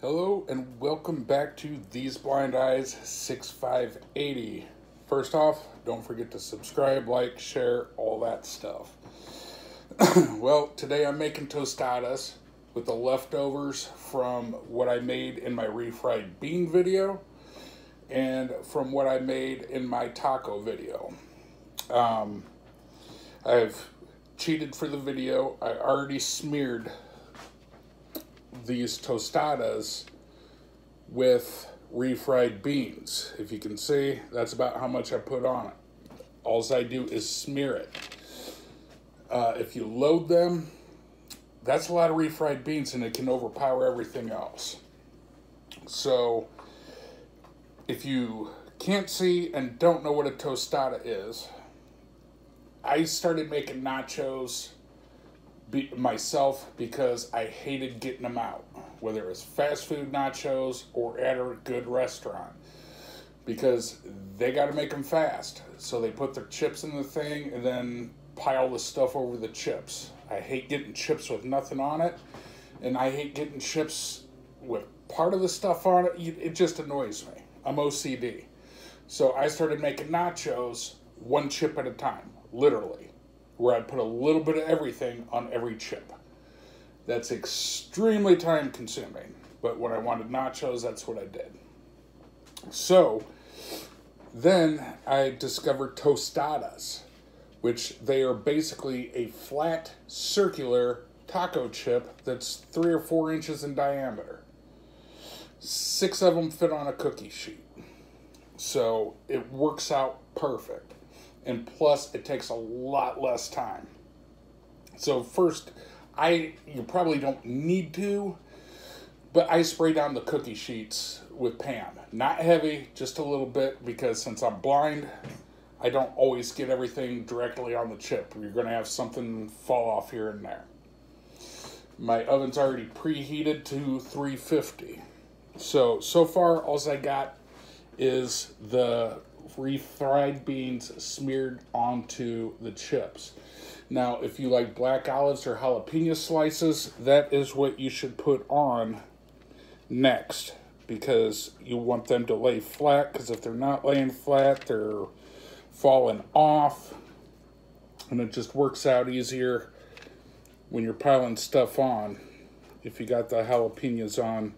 Hello and welcome back to These Blind Eyes 6580. First off, don't forget to subscribe, like, share, all that stuff. Well, today I'm making tostadas with the leftovers from what I made in my refried bean video and from what I made in my taco video. I've cheated for the video. I already smeared these tostadas with refried beans. If you can see, that's about how much I put on it. All I do is smear it. If you load them, that's a lot of refried beans and it can overpower everything else. So if you can't see and don't know what a tostada is, I started making nachos myself because I hated getting them out, whether it was fast food nachos or at a good restaurant, because they got to make them fast. So they put their chips in the thing and then pile the stuff over the chips. I hate getting chips with nothing on it, and I hate getting chips with part of the stuff on it. It just annoys me. I'm OCD. So I started making nachos one chip at a time, literally, where I'd put a little bit of everything on every chip. That's extremely time consuming, but when I wanted nachos, that's what I did. So then I discovered tostadas, which they are basically a flat circular taco chip that's 3 or 4 inches in diameter. 6 of them fit on a cookie sheet. So it works out perfect. And plus, it takes a lot less time. So first, you probably don't need to, but I spray down the cookie sheets with Pam. Not heavy, just a little bit, because since I'm blind, I don't always get everything directly on the chip. You're going to have something fall off here and there. My oven's already preheated to 350. So far, all I got is the refried beans smeared onto the chips. Now, if you like black olives or jalapeno slices, that is what you should put on next, because you want them to lay flat, because if they're not laying flat, they're falling off, and it just works out easier when you're piling stuff on, if you got the jalapenos on,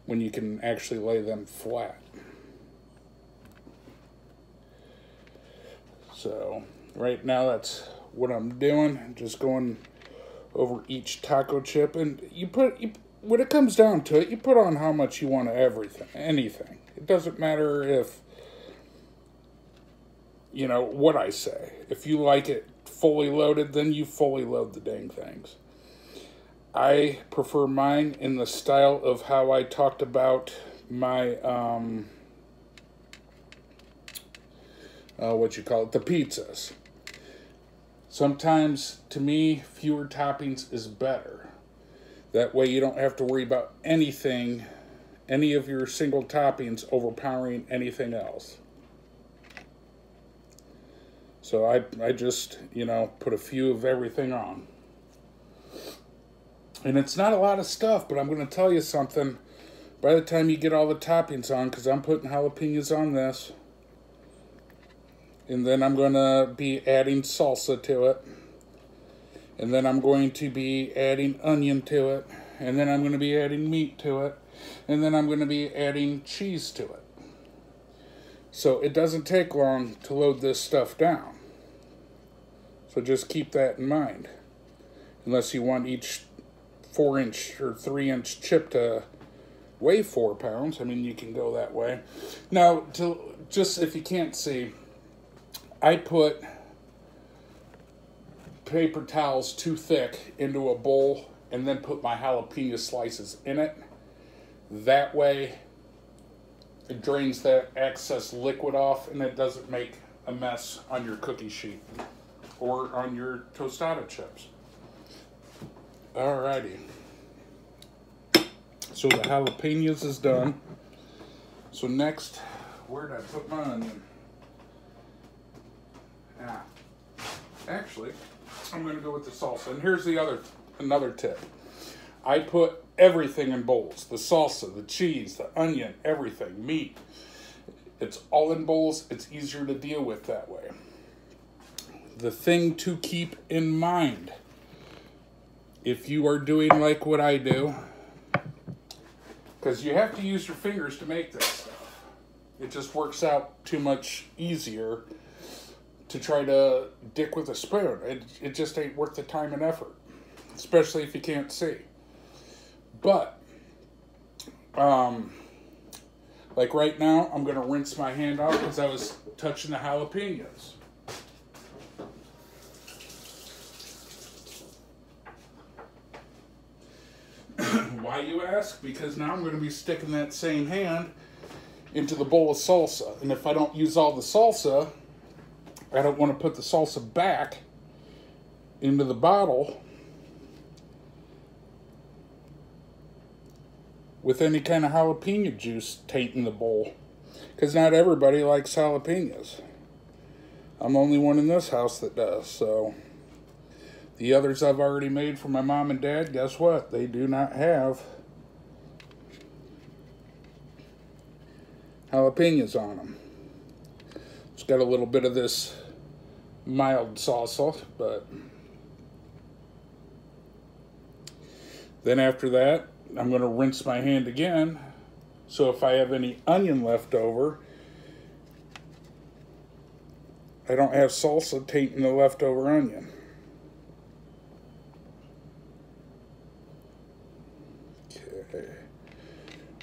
when you can actually lay them flat. So right now that's what I'm doing, just going over each taco chip, and when it comes down to it, you put on how much you want of anything. It doesn't matter if, what I say. If you like it fully loaded, then you fully load the dang things. I prefer mine in the style of how I talked about my, the pizzas. Sometimes, to me, fewer toppings is better. That way you don't have to worry about any of your single toppings overpowering anything else. So I just, put a few of everything on. And it's not a lot of stuff, but I'm going to tell you something. By the time you get all the toppings on, because I'm putting jalapenos on this, and then I'm going to be adding salsa to it, and then I'm going to be adding onion to it, and then I'm going to be adding meat to it, and then I'm going to be adding cheese to it. So it doesn't take long to load this stuff down. So just keep that in mind. Unless you want each 4-inch or 3-inch chip to weigh 4 pounds. I mean, you can go that way. Now, just if you can't see, I put paper towels too thick into a bowl and then put my jalapeno slices in it. That way, it drains that excess liquid off and it doesn't make a mess on your cookie sheet or on your tostada chips. Alrighty. So the jalapenos is done. So next, where did I put my onion? Actually, I'm going to go with the salsa. And here's another tip. I put everything in bowls. The salsa, the cheese, the onion, everything, meat. It's all in bowls. It's easier to deal with that way. The thing to keep in mind, if you are doing like what I do, because you have to use your fingers to make this stuff. It just works out too much easier to try to dick with a spoon. It just ain't worth the time and effort, especially if you can't see. But, like right now, I'm going to rinse my hand off because I was touching the jalapenos. Why, you ask? Because now I'm going to be sticking that same hand into the bowl of salsa. And if I don't use all the salsa, I don't want to put the salsa back into the bottle with any kind of jalapeno juice tainting the bowl. Because not everybody likes jalapenos. I'm the only one in this house that does, so... The others I've already made for my mom and dad, guess what? They do not have jalapenos on them. It's got a little bit of this mild salsa, but then after that, I'm going to rinse my hand again. So if I have any onion left over, I don't have salsa tainting the leftover onion.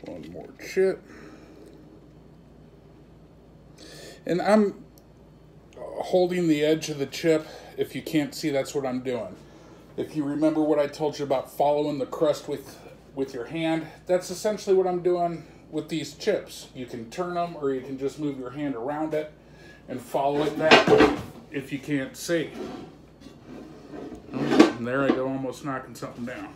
One more chip. And I'm holding the edge of the chip. If you can't see, that's what I'm doing. If you remember what I told you about following the crust with your hand, that's essentially what I'm doing with these chips. You can turn them or you can just move your hand around it and follow it that way if you can't see. And there I go, almost knocking something down.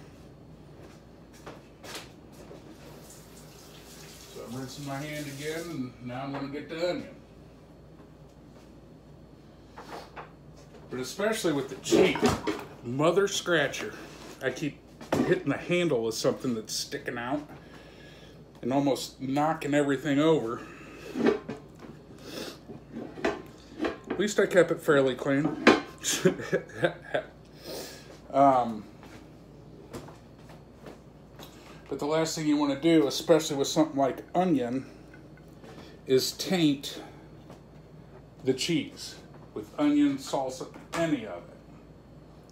Rinsing my hand again, and now I'm going to get the onion. But especially with the cheek, mother scratcher. I keep hitting the handle with something that's sticking out and almost knocking everything over. At least I kept it fairly clean. But the last thing you want to do, especially with something like onion, is taint the cheese with onion, salsa, any of it.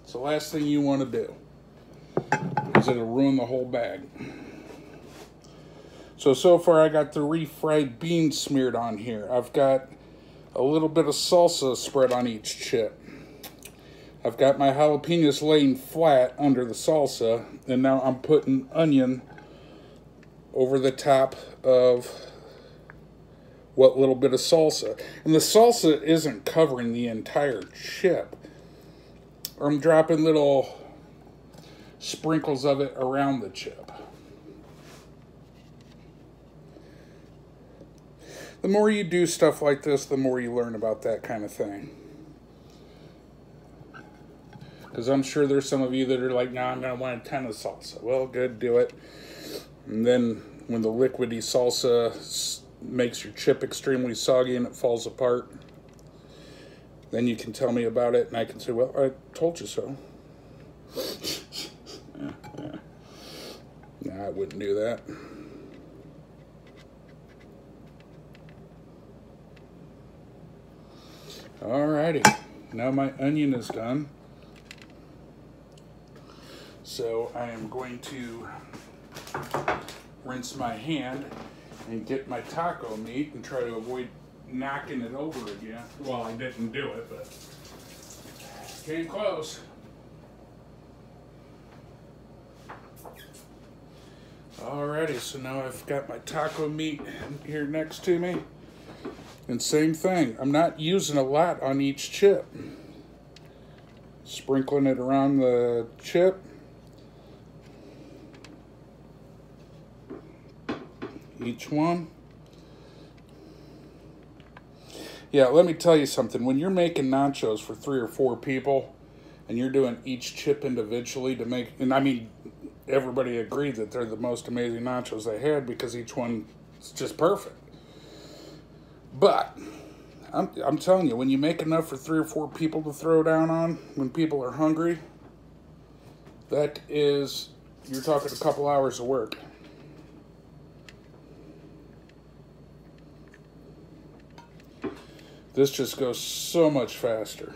It's the last thing you want to do, because it'll ruin the whole bag. So far I got the refried beans smeared on here. I've got a little bit of salsa spread on each chip. I've got my jalapenos laying flat under the salsa, and now I'm putting onion over the top of what little bit of salsa. And the salsa isn't covering the entire chip. I'm dropping little sprinkles of it around the chip. The more you do stuff like this, the more you learn about that kind of thing. Because I'm sure there's some of you that are like, nah, I'm going to want a ton of salsa. Well, good, do it. And then when the liquidy salsa makes your chip extremely soggy and it falls apart, then you can tell me about it and I can say, well, I told you so. Nah, I wouldn't do that. Alrighty, now my onion is done. So I am going to rinse my hand and get my taco meat and try to avoid knocking it over again. Well, I didn't do it, but came close. Alrighty, so now I've got my taco meat here next to me. And same thing, I'm not using a lot on each chip. Sprinkling it around the chip. Each one. Yeah, let me tell you something. When you're making nachos for 3 or 4 people, and you're doing each chip individually to make, and I mean, everybody agreed that they're the most amazing nachos they had because each one is just perfect. But I'm telling you, when you make enough for 3 or 4 people to throw down on, when people are hungry, that is, you're talking a couple hours of work. This just goes so much faster.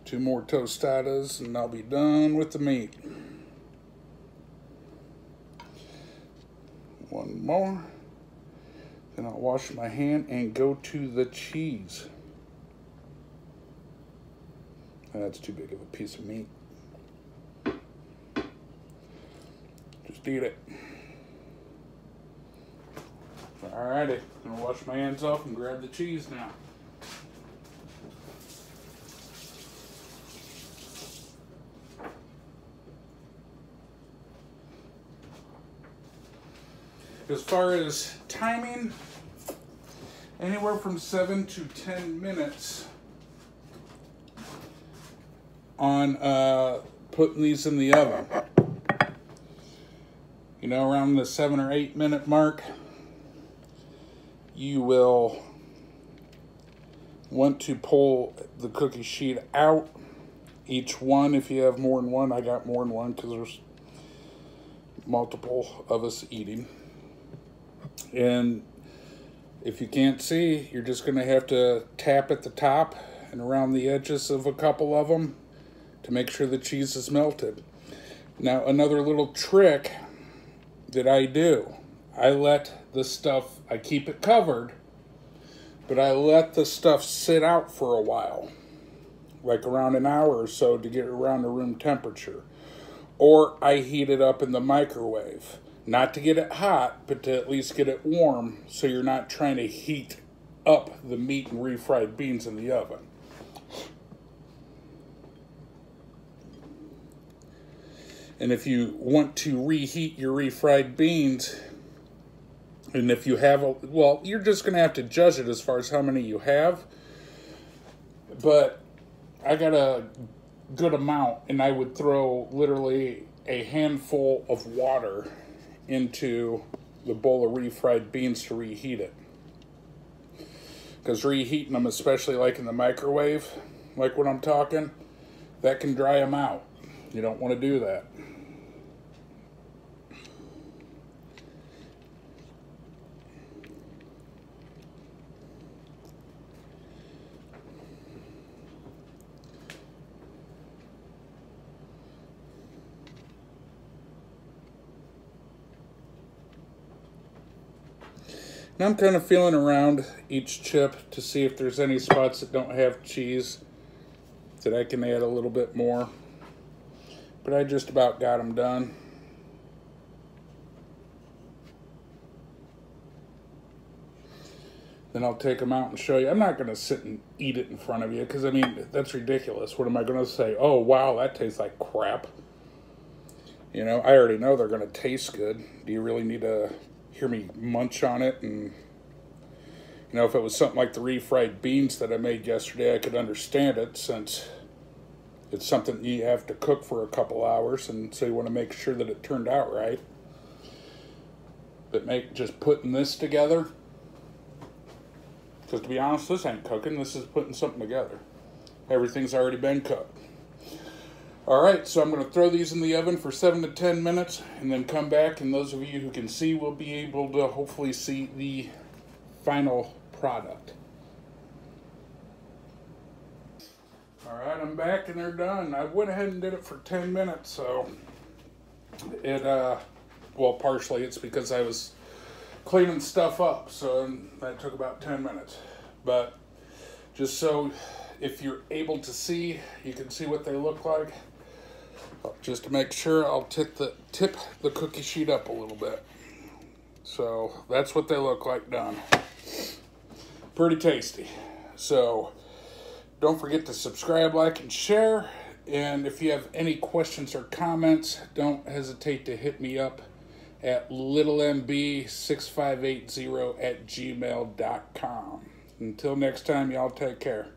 Two more tostadas and I'll be done with the meat. One more. Then I'll wash my hand and go to the cheese. That's too big of a piece of meat. Just eat it. Alrighty, I'm gonna wash my hands off and grab the cheese now. As far as timing, anywhere from 7 to 10 minutes on putting these in the oven. You know, around the 7 or 8 minute mark, you will want to pull the cookie sheet out. Each one, if you have more than one. I got more than one because there's multiple of us eating. And if you can't see, you're just going to have to tap at the top and around the edges of a couple of them to make sure the cheese is melted. Now, another little trick that I do, I let the stuff, I keep it covered, but I let the stuff sit out for a while, like around an hour or so to get it around the room temperature. Or I heat it up in the microwave. Not to get it hot, but to at least get it warm so you're not trying to heat up the meat and refried beans in the oven. And if you want to reheat your refried beans, and if you have well, you're just going to have to judge it as far as how many you have. But I got a good amount, and I would throw literally a handful of water into the bowl of refried beans to reheat it. Because reheating them, especially like in the microwave, like when I'm talking, that can dry them out. You don't want to do that. Now I'm kind of feeling around each chip to see if there's any spots that don't have cheese that I can add a little bit more. But I just about got them done. Then I'll take them out and show you. I'm not going to sit and eat it in front of you because, I mean, that's ridiculous. What am I going to say? Oh, wow, that tastes like crap. You know, I already know they're going to taste good. Do you really need to hear me munch on it? And, you know, if it was something like the refried beans that I made yesterday, I could understand it, since it's something you have to cook for a couple hours, and so you want to make sure that it turned out right. But just putting this together, because to be honest, this ain't cooking, this is putting something together. Everything's already been cooked. Alright, so I'm going to throw these in the oven for 7 to 10 minutes and then come back, and those of you who can see will be able to hopefully see the final product. Alright, I'm back and they're done. I went ahead and did it for 10 minutes, so it, well, partially it's because I was cleaning stuff up, so that took about 10 minutes. But just so if you're able to see, you can see what they look like. Just to make sure, I'll tip the cookie sheet up a little bit. So that's what they look like done. Pretty tasty. So don't forget to subscribe, like, and share. And if you have any questions or comments, don't hesitate to hit me up at littlemb6580@gmail.com. Until next time, y'all take care.